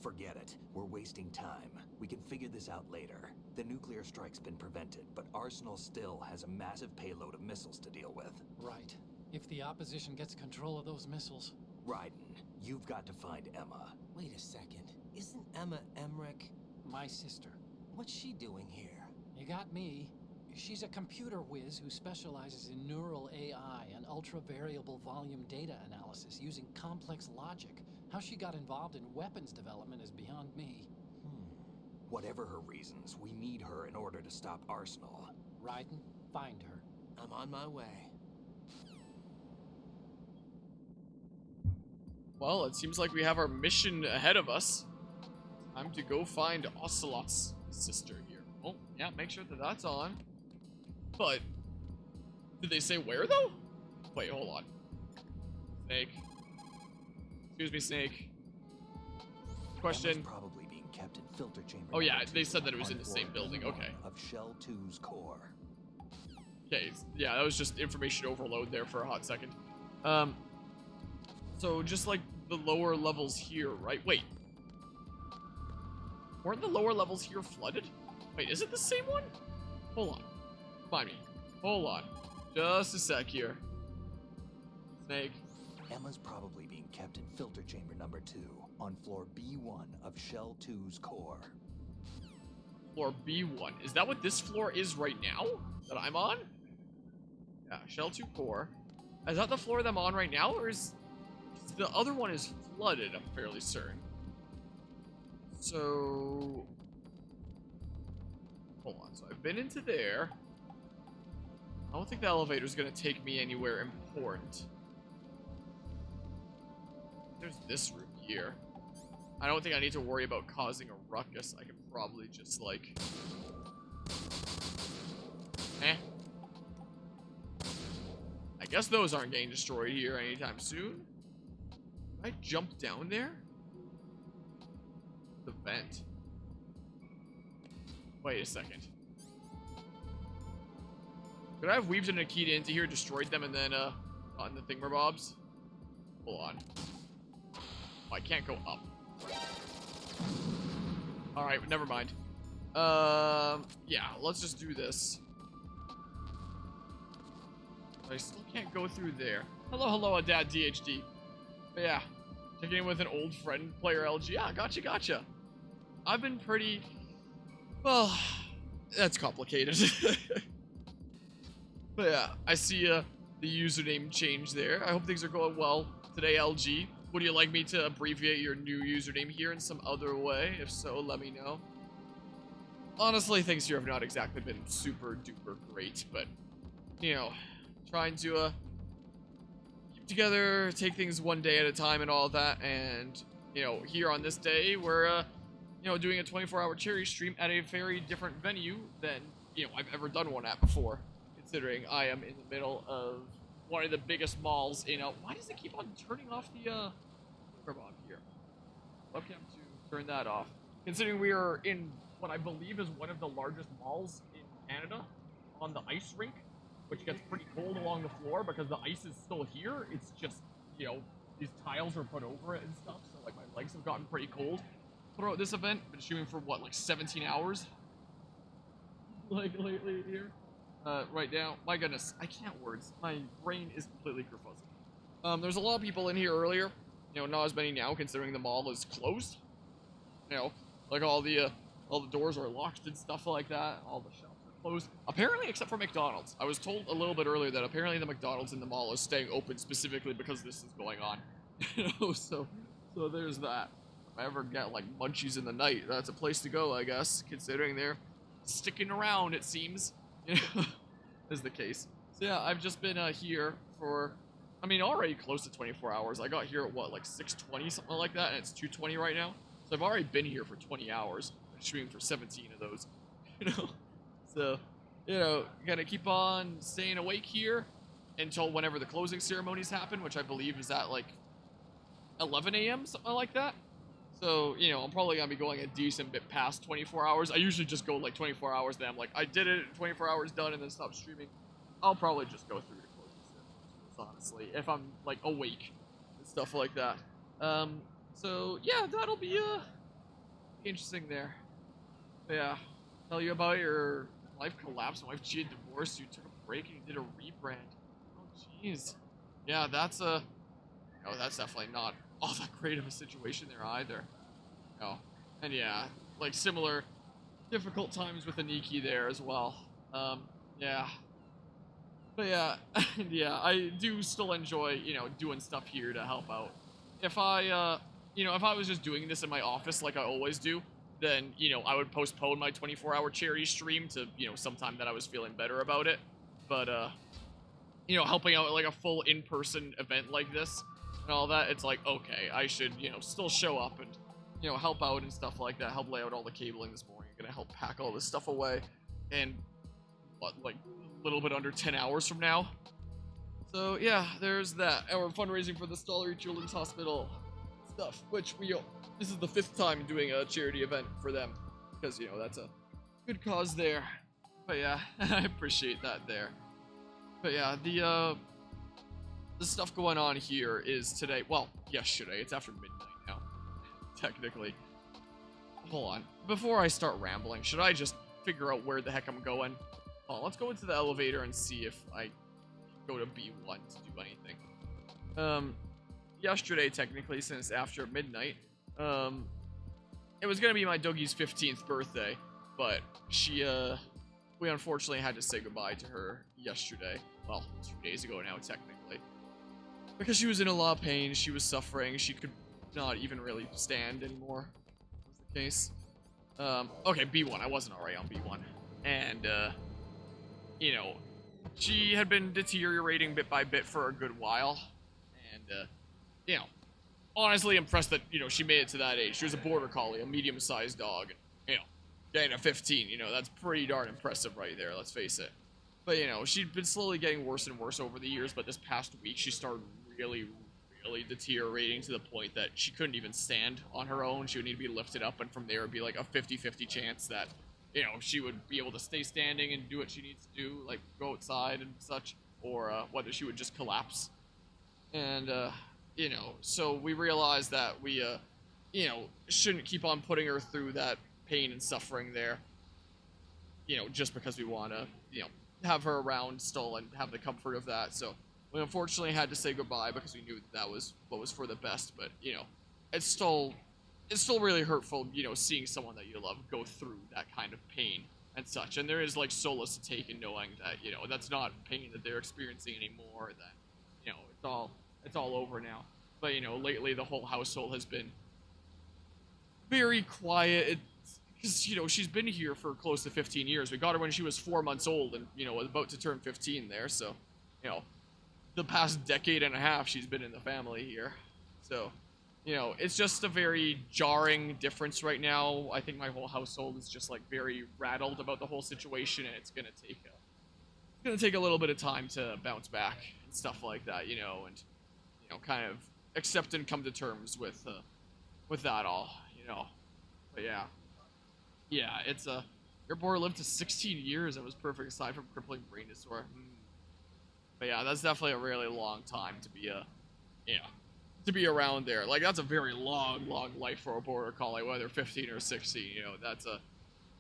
Forget it. We're wasting time. We can figure this out later. The nuclear strike's been prevented, but Arsenal still has a massive payload of missiles to deal with. Right. If the opposition gets control of those missiles... Raiden, you've got to find Emma. Wait a second. Isn't Emma Emmerich? My sister. What's she doing here? You got me. She's a computer whiz who specializes in neural AI and ultra-variable volume data analysis using complex logic. How she got involved in weapons development is beyond me. Whatever her reasons, we need her in order to stop Arsenal. Raiden, find her. I'm on my way. Well, it seems like we have our mission ahead of us. Time to go find Ocelot's sister here. Oh, yeah, make sure that that's on. But, did they say where, though? Wait, hold on. Snake. Excuse me, Snake. Question. Emma's probably being kept in filter chamber. Oh, yeah, number they 2 said that it was on in the floor same building. B1 Okay. Of Shell 2's core. Okay, yeah, that was just information overload there for a hot second. So just like the lower levels here, right? Wait. Weren't the lower levels here flooded? Wait, is it the same one? Hold on. Remind me. Hold on. Just a sec here. Snake. Emma's probably being kept in filter chamber number 2 on floor B1 of Shell 2's core. Floor B1. Is that what this floor is right now? That I'm on? Yeah, Shell 2 core. Is that the floor that I'm on right now, or is... The other one is flooded, I'm fairly certain. So... Hold on, so I've been into there. I don't think the elevator's gonna take me anywhere important. There's this room here. I don't think I need to worry about causing a ruckus. I can probably just, like... I guess those aren't getting destroyed here anytime soon. Did I jump down there? The vent. Wait a second. Could I have weaved an Akita into here, destroyed them, and then, gotten the thingamabobs? Hold on. Oh, I can't go up. Alright, never mind. Yeah, let's just do this. I still can't go through there. Hello, Dad DHD. But yeah, checking in with an old friend, player LG. Yeah, gotcha. I've been pretty... Well, that's complicated. But yeah, I see the username change there. I hope things are going well today, LG. Would you like me to abbreviate your new username here in some other way? If so, let me know. Honestly, things here have not exactly been super duper great, but, you know, trying to keep together, take things one day at a time and all that, and, you know, here on this day, we're, you know, doing a 24-hour charity stream at a very different venue than, you know, I've ever done one at before, considering I am in the middle of one of the biggest malls in, why does it keep on turning off the, on here? Webcam to turn that off. Considering we are in what I believe is one of the largest malls in Canada on the ice rink, which gets pretty cold along the floor because the ice is still here. It's just, you know, these tiles are put over it and stuff, so like my legs have gotten pretty cold. Throughout this event, been streaming for what, like 17 hours? Like lately here. Right now, my goodness, I can't words. My brain is completely kerfuzzled. There's a lot of people in here earlier. You know, not as many now, considering the mall is closed. You know, like all the doors are locked and stuff like that. All the shelves are closed. Apparently, except for McDonald's. I was told a little bit earlier that apparently the McDonald's in the mall is staying open specifically because this is going on. You know, so there's that. If I ever get like munchies in the night, that's a place to go, I guess. Considering they're sticking around, it seems. You know, is the case. So yeah, I've just been here for, I mean, already close to 24 hours. I got here at what, like 6:20, something like that, and it's 2:20 right now. So I've already been here for 20 hours. I'm streaming for 17 of those. You know, so you know, gotta keep on staying awake here until whenever the closing ceremonies happen, which I believe is at like 11 a.m. something like that. So, you know, I'm probably going to be going a decent bit past 24 hours. I usually just go like 24 hours, then I'm like, I did it, 24 hours done, and then stop streaming. I'll probably just go through the closing ceremonies, honestly, if I'm, like, awake and stuff like that. So, yeah, that'll be interesting there. But yeah, tell you about your life collapsed, wife cheated, divorced, you took a break and you did a rebrand. Oh jeez. Yeah, that's a no, that's definitely not all that great of a situation there either. No. And yeah, like similar difficult times with Aniki there as well. Yeah. But yeah, yeah, I do still enjoy, doing stuff here to help out. If if I was just doing this in my office like I always do, then, I would postpone my 24-hour charity stream to, sometime that I was feeling better about it. But, helping out at like a full in-person event like this and all that, it's like, okay, I should, still show up and, help out and stuff like that, help lay out all the cabling this morning, gonna help pack all this stuff away. And, what, like, a little bit under 10 hours from now. So yeah, there's that. And we're fundraising for the Ch9rity Children's Hospital stuff, which this is the 5th time doing a charity event for them, because that's a good cause there. But yeah, I appreciate that there. But yeah, the stuff going on here is today. Well, yesterday. It's after midnight now, technically. Hold on. Before I start rambling, should I just figure out where the heck I'm going? Let's go into the elevator and see if I go to B1 to do anything. Yesterday, technically, since after midnight, it was gonna be my doggy's 15th birthday, but we unfortunately had to say goodbye to her yesterday. Well, 2 days ago now, technically. Because she was in a lot of pain, she was suffering, she could not even really stand anymore, was the case. Okay, B1, I wasn't already on B1. And, she had been deteriorating bit by bit for a good while. And, honestly impressed that, she made it to that age. She was a border collie, a medium-sized dog. Getting a 15, that's pretty darn impressive right there, let's face it. But, she'd been slowly getting worse and worse over the years, but this past week she started really, really deteriorating to the point that she couldn't even stand on her own. She would need to be lifted up, and from there it'd be like a 50-50 chance that she would be able to stay standing and do what she needs to do, like go outside and such, or whether she would just collapse. And, so we realized that we, shouldn't keep on putting her through that pain and suffering there, just because we want to, have her around still and have the comfort of that. So we unfortunately had to say goodbye because we knew that was what was for the best, but, it's still really hurtful, seeing someone that you love go through that kind of pain and such. And there is like solace to take in knowing that, that's not pain that they're experiencing anymore, that, it's all over now. But, lately the whole household has been very quiet. Because, she's been here for close to 15 years. We got her when she was 4 months old and, was about to turn 15 there. So, the past decade and a half she's been in the family here. So, it's just a very jarring difference right now. I think my whole household is just like very rattled about the whole situation, and it's gonna take a little bit of time to bounce back and stuff like that, and kind of accept and come to terms with that all, But yeah, it's your boy lived to 16 years and was perfect aside from crippling brain disorder. But yeah, that's definitely a really long time to be around there. Like, that's a very long life for a border collie, whether 15 or 16.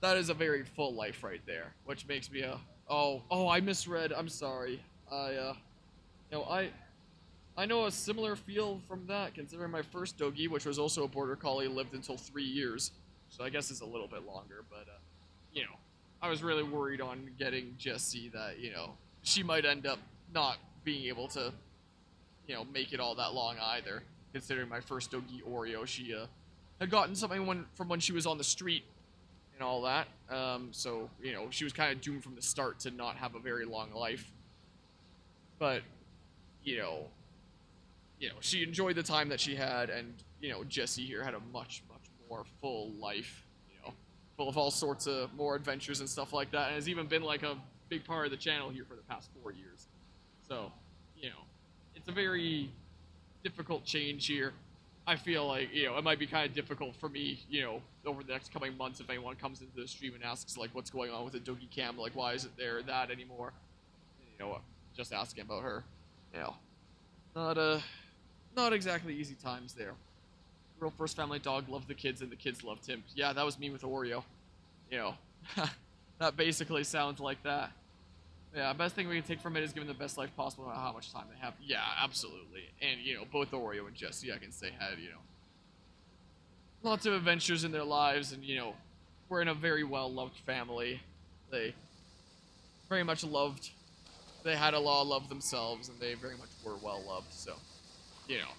That is a very full life right there, which makes me I misread. I'm sorry. I know a similar feel from that, considering my first doggy, which was also a border collie, lived until 3 years. So I guess it's a little bit longer, but I was really worried on getting Jessie that, she might end up not being able to make it all that long either, considering my first doggy, Oreo, she had gotten something from when she was on the street and all that, so, she was kind of doomed from the start to not have a very long life, but, she enjoyed the time that she had, and, Jessie here had a much, much more full life, full of all sorts of more adventures and stuff like that, and has even been, like, a big part of the channel here for the past 4 years, so, it's a very difficult change here. I feel like, it might be kind of difficult for me, over the next coming months if anyone comes into the stream and asks, like, what's going on with the doggy cam, like, why isn't there that anymore? Just asking about her, not exactly easy times there. Real first family dog loved the kids and the kids loved him. Yeah, that was me with Oreo. You know, that basically sounds like that. Yeah, best thing we can take from it is give them the best life possible, no matter how much time they have. Yeah, absolutely. And, you know, both Oreo and Jesse, I can say, had, you know, lots of adventures in their lives, and, you know, we're in a very well-loved family. They very much loved, they had a lot of love themselves, and they very much were well-loved, so, you know.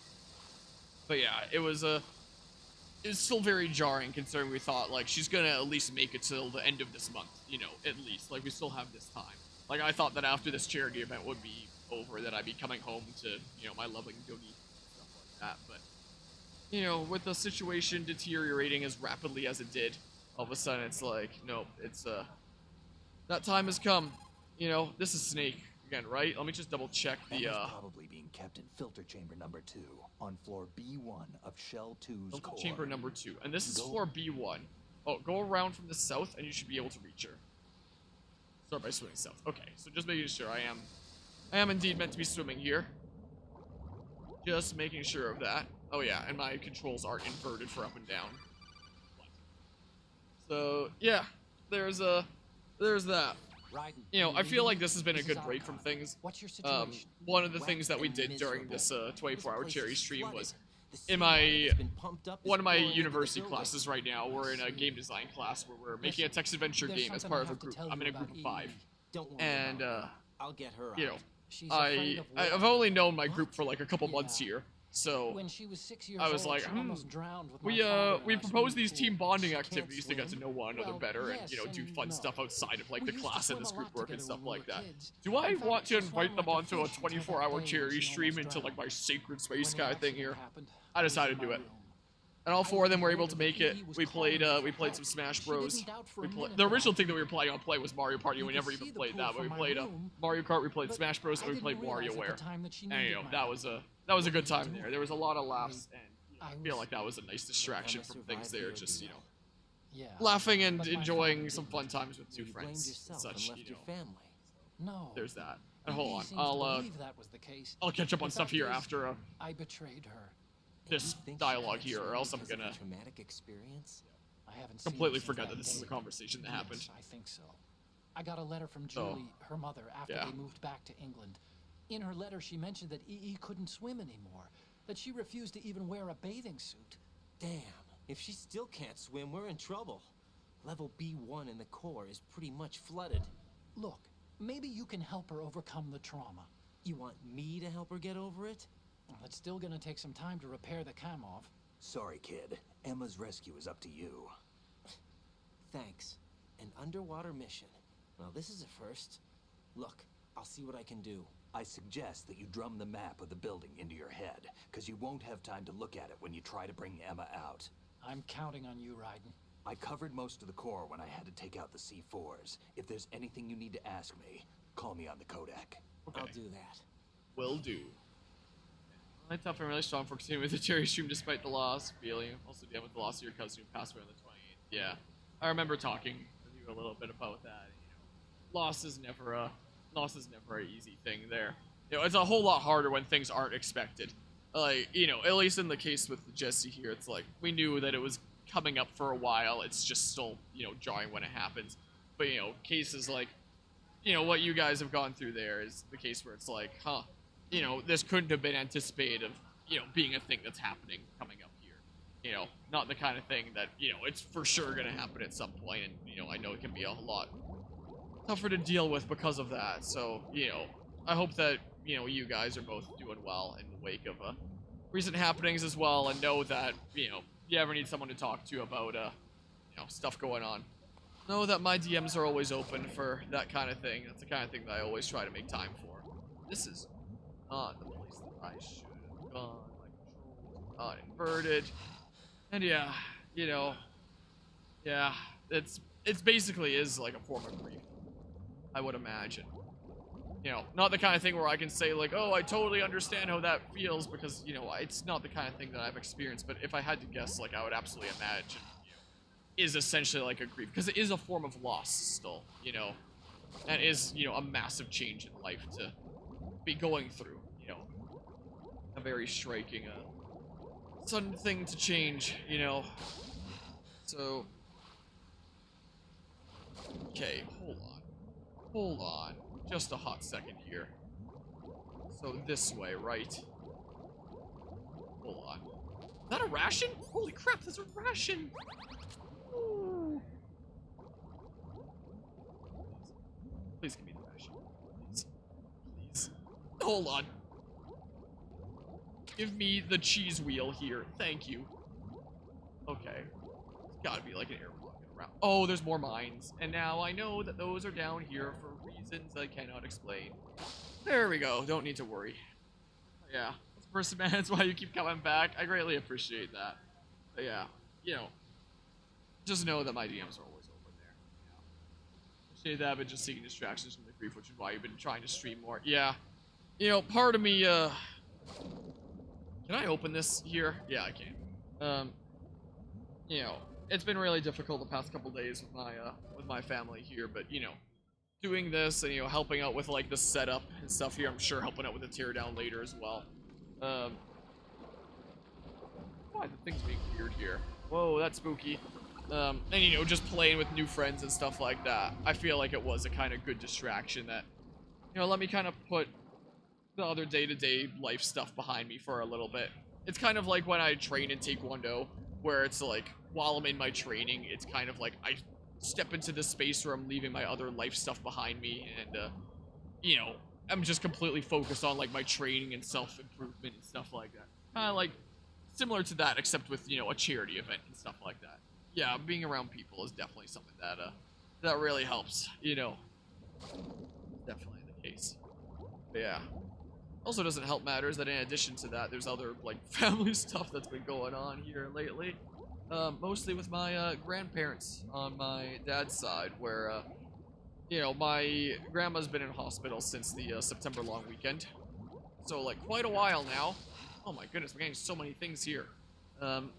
But yeah, it's still very jarring, considering we thought, like, she's gonna at least make it till the end of this month, you know, at least. Like, we still have this time. Like, I thought that after this charity event would be over, that I'd be coming home to, you know, my loving Doni and stuff like that, but, you know, with the situation deteriorating as rapidly as it did, all of a sudden it's like, nope, it's, that time has come. You know, this is Snake again, right? Let me just double check the, Emma's probably being kept in filter chamber number 2, on floor B1 of Shell 2's core. filter chamber number 2, and this is floor B1. Oh, go around from the south, and you should be able to reach her. Start by swimming south. Okay, so just making sure I am indeed meant to be swimming here. Just making sure of that. Oh yeah, and my controls aren't inverted for up and down. So yeah, there's that. You know, I feel like this has been a good break from things. What's your situation? One of the things that we did during this 24-hour cherry stream was in one of my university classes right now, we're in a game design class where we're making a text adventure game as part of a group. I'm in a group of 5, and I'll get her you know, out. I've only known my group for like a couple months here, so When she was 6 years I was old, like, she almost drowned with we my father we last proposed swimming these team pool. bonding She can't activities to get to swim? know one another Well, better, and yes you know, do and fun no. stuff outside of like the We used to class and swim this a group lot work and together stuff when we like were that. kids. Do I In fact, want to she swam invite them like a onto a fish until that 24-hour day cherry she stream almost into like drowned. my sacred space When the kind of thing accident here? happened, I decided to was do in it. my room. And all 4 of them were able to He make it. was We calling played for some help. Smash She Bros. didn't doubt for a minute The that I original could thing that we were planning on playing was Mario Party, and we You never could even see the played pool that. But we from my played room, Mario Kart, we played but Smash Bros, I and we didn't played realize at the WarioWare. time that she And you needed know, my that help. was a good time do there. it. There was a lot of laughs, and you know, I I feel was- like that was a nice distraction from things there. Just, you know, Yeah. laughing and But my enjoying father some didn't. fun times with 2 You blamed friends and yourself such. and left You your know, family. No. there's that. He And hold on, seems to I'll believe that was the case. catch up on The stuff fact here is, after I betrayed her. And this you think she dialogue passed here, or away else I'm because of gonna a traumatic experience? I haven't seen completely her since forget that this is day, a conversation that but happened. Yes, I think so. I got a letter from So, Julie, her mother, after yeah. they moved back to England. In her letter, she mentioned that EE couldn't swim anymore, that she refused to even wear a bathing suit. Damn, if she still can't swim, we're in trouble. Level B1 in the core is pretty much flooded. Look, maybe you can help her overcome the trauma. You want me to help her get over it? Well, it's still gonna take some time to repair the Kamov. Sorry, kid. Emma's rescue is up to you. Thanks. An underwater mission. Well, this is a first. Look, I'll see what I can do. I suggest that you drum the map of the building into your head, because you won't have time to look at it when you try to bring Emma out. I'm counting on you, Raiden. I covered most of the core when I had to take out the C4s. If there's anything you need to ask me, call me on the Kodak. I'll do that. Will do. I tough and really strong for continuing with the cherry stream despite the loss. Feeling also dealing with the loss of your cousin who passed away on the 28th. Yeah, I remember talking with you a little bit about that. You know, loss is never an easy thing there. You know, it's a whole lot harder when things aren't expected. Like, you know, at least in the case with Jesse here, it's like we knew that it was coming up for a while. It's just still, you know, jarring when it happens. But you know, cases like, you know, what you guys have gone through there is the case where it's like, huh, you know, this couldn't have been anticipated of, you know, being a thing that's happening coming up here. You know, not the kind of thing that, you know, it's for sure going to happen at some point, and, you know, I know it can be a lot tougher to deal with because of that. So, you know, I hope that, you know, you guys are both doing well in the wake of recent happenings as well, and know that, you know, you ever need someone to talk to about, you know, stuff going on. Know that my DMs are always open for that kind of thing. That's the kind of thing that I always try to make time for. This is not the place that I should have gone. My controls are not inverted. And yeah, you know, yeah, it's basically is like a form of grief, I would imagine. You know, not the kind of thing where I can say like, oh, I totally understand how that feels, because, you know, it's not the kind of thing that I've experienced, but if I had to guess, like, I would absolutely imagine, you know, is essentially like a grief, because it is a form of loss still, you know, and is, you know, a massive change in life to be going through, you know, a very striking sudden thing to change, you know. So, okay, hold on, just a hot second here. So this way, right? Hold on. Is that a ration? Holy crap, that's a ration! Ooh. Please give me the ration. Please. Please. Hold on. Give me the cheese wheel here. Thank you. Okay. There's gotta be like an air pocket around. Oh, there's more mines. And now I know that those are down here for reasons I cannot explain. There we go. Don't need to worry. Yeah. First man, that's why you keep coming back. I greatly appreciate that. But yeah, you know, just know that my DMs are always open there. You know. Appreciate that, but just seeking distractions from the grief, which is why you've been trying to stream more. Yeah. You know, part of me, can I open this here? Yeah, I can. You know, it's been really difficult the past couple days with my family here, but you know, doing this and, you know, helping out with like the setup and stuff here, I'm sure helping out with the teardown later as well. Why the thing's being weird here? Whoa, that's spooky. And you know, just playing with new friends and stuff like that. I feel like it was a kind of good distraction that, you know, let me kind of put the other day-to-day life stuff behind me for a little bit. It's kind of like when I train in Taekwondo, where it's like, while I'm in my training, it's kind of like I step into this space where I'm leaving my other life stuff behind me, and, you know, I'm just completely focused on like my training and self-improvement and stuff like that. Kind of like similar to that, except with, you know, a charity event and stuff like that. Yeah, being around people is definitely something that that really helps, you know. Definitely the case. But yeah. Also doesn't help matters that in addition to that, there's other like family stuff that's been going on here lately. Mostly with my grandparents on my dad's side, where you know, my grandma's been in hospital since the September long weekend. So, like, quite a while now. Oh my goodness, we're getting so many things here. You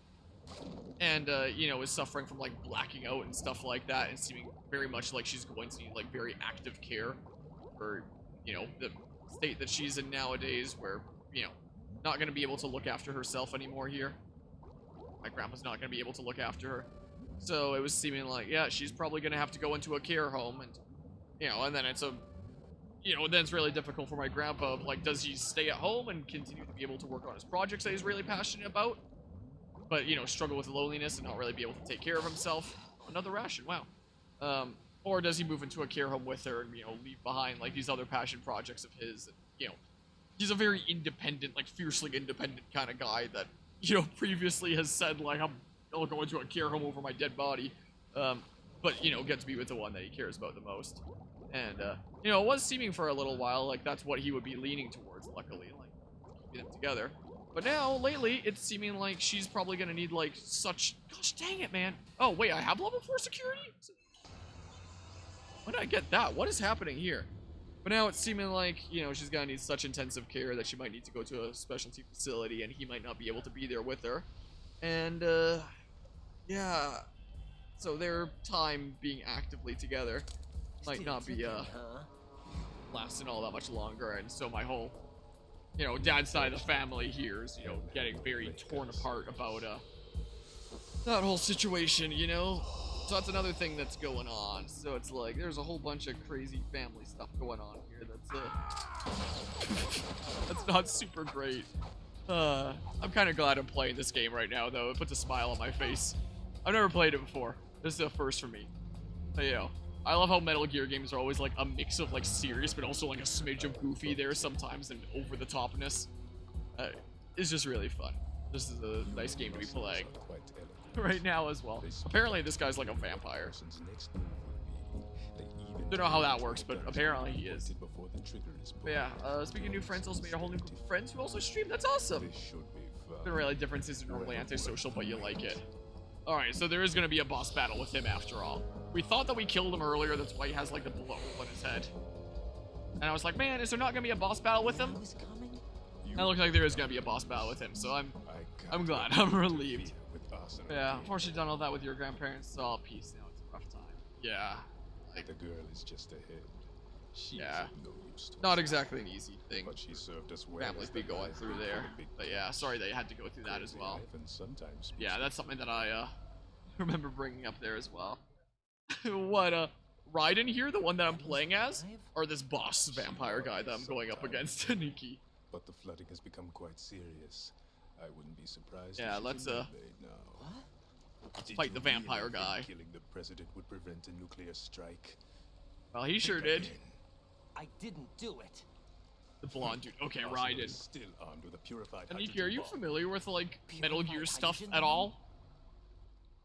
know, is suffering from, like, blacking out and stuff like that, and seeming very much like she's going to need, like, very active care for, you know, the state that she's in nowadays, where, you know, not going to be able to look after herself anymore here. My grandma's not going to be able to look after her. So, it was seeming like, yeah, she's probably going to have to go into a care home, and you know, and then it's you know, then it's really difficult for my grandpa. Like, does he stay at home and continue to be able to work on his projects that he's really passionate about, but, you know, struggle with loneliness and not really be able to take care of himself? Another ration, wow. Or does he move into a care home with her and, you know, leave behind, like, these other passion projects of his? And, you know, he's a very independent, like, fiercely independent kind of guy that, you know, previously has said, like, I'll go into a care home over my dead body. But, you know, get to be with the one that he cares about the most. And, you know, it was seeming for a little while like that's what he would be leaning towards, luckily, like, keeping them together. But now, lately, it's seeming like she's probably gonna need, like, such... Gosh dang it, man. Oh, wait, I have level 4 security? When did I get that? What is happening here? But now it's seeming like, you know, she's gonna need such intensive care that she might need to go to a specialty facility, and he might not be able to be there with her. And, yeah... So their time being actively together might not be lasting all that much longer, and so my whole, you know, dad's side of the family here is, you know, getting very torn apart about that whole situation, you know. So that's another thing that's going on. So it's like there's a whole bunch of crazy family stuff going on here that's not super great. I'm kind of glad I'm playing this game right now, though. It puts a smile on my face. I've never played it before. This is a first for me. But, you know, I love how Metal Gear games are always like a mix of like serious, but also like a smidge of goofy there sometimes, and over the topness. It's just really fun. This is a nice game to be playing right now as well. Apparently this guy's like a vampire. Don't know how that works, but apparently he is. But yeah, speaking of new friends, also made a whole new group of friends who also stream. That's awesome. Been really different since you're normally antisocial, but you like it. Alright, so there is going to be a boss battle with him after all. We thought that we killed him earlier, that's why he has like the blow on his head. And I was like, man, is there not going to be a boss battle with him? And it looks like there is going to be a boss battle with him, so I'm glad, I'm relieved. Yeah, unfortunately done all that with your grandparents, so peace now, it's a rough time. Yeah. The girl is just ahead. She's Yeah. of no use to Not us, exactly an easy thing. but she served us well Families as be the going lifeline through for there. the big But yeah, sorry they had to go through that as crazy well. Ivan sometimes speaks Yeah, the that's something that I remember bringing up there as well. What, Raiden here, the one that I'm playing as? Or this boss vampire guy that I'm going up against, Nikki? But the flooding has become quite serious. I wouldn't be surprised Yeah, if she's let's, in Medbay now. What? Did fight you the vampire really think guy. Killing the president would prevent a nuclear strike? Well, he sure Think did. again. I didn't do it. The blonde dude. Okay, Arsenal Raiden. is still armed with a purified Nikki, hydrogen are you bomb. familiar with, like, Metal Purified Gear stuff hydrogen at bomb? all?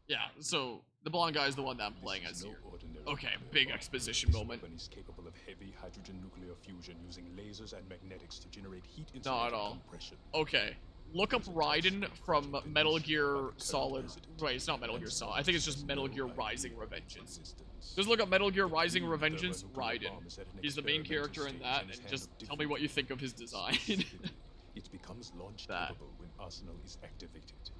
Yeah, so the blonde guy is the one that I'm This playing is as no here. ordinary Okay, nuclear big bomb. exposition This moment. weapon is capable of heavy hydrogen nuclear fusion using lasers and magnetics to generate heat Not at insulated all. compression. Okay. Look up Raiden from Metal Gear Solid. Wait, it's not Metal Gear Solid. I think it's just Metal Gear Rising Revengeance. Just look up Metal Gear Rising Revengeance, Raiden. He's the main character in that, and just tell me what you think of his design. It becomes launch That. capable when Arsenal is activated.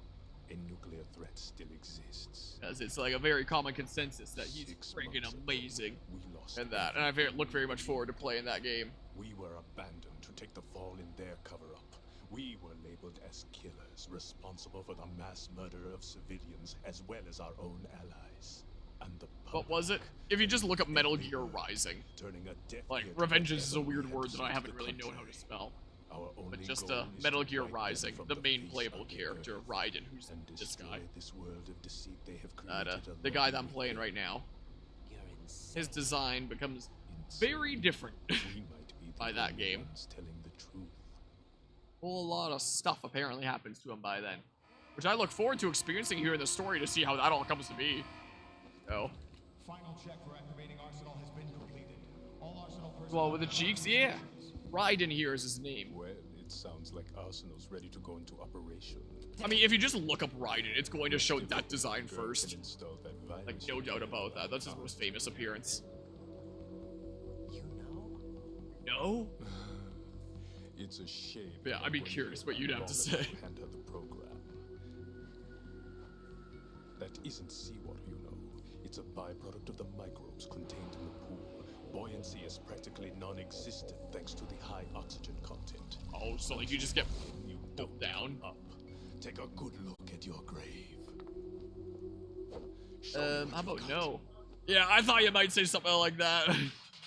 A nuclear threat still exists. Because it's like a very common consensus that he's 6 freaking months ago, amazing we lost in that. And I look very much forward to playing that game. We were abandoned to take the fall in their cover-up. We were labeled as killers, responsible for the mass murder of civilians as well as our own allies. And the What was it? public, If you just look up Metal Gear everywhere, Rising. turning a deaf Like, ear to Revengeance is a whatever weird we word had that to I do haven't the really known how to contrary. spell. Our only But just goal is Metal to Gear wipe them Rising, from the the main face playable of the character, earth Raiden, who's and this guy. destroy this world of deceit they have That, created the guy that I'm along playing with right now. You're insane. His design becomes insane. very different. We might be the by that only game. ones telling the truth. Whole lot of stuff apparently happens to him by then. Which I look forward to experiencing here in the story to see how that all comes to be. Oh. Final check for activating Arsenal has been completed. All Arsenal personnel. Well, with the cheeks, yeah. Raiden here is his name. Well, it sounds like Arsenal's ready to go into operation. I mean, if you just look up Raiden, it's going to show that design Girl first. can install that Like, virus no in doubt your about that. That's his most famous appearance. You know? No? It's a shame. Yeah, that I'd be when curious you what you'd have to say. hand her the program. That isn't seawater, you know. It's a byproduct of the microbes contained in the pool. Buoyancy is practically non-existent thanks to the high oxygen content. Oh, so like you just get You pulled down? up. Take a good look at your grave. Show me what How you've about got. no? Yeah, I thought you might say something like that.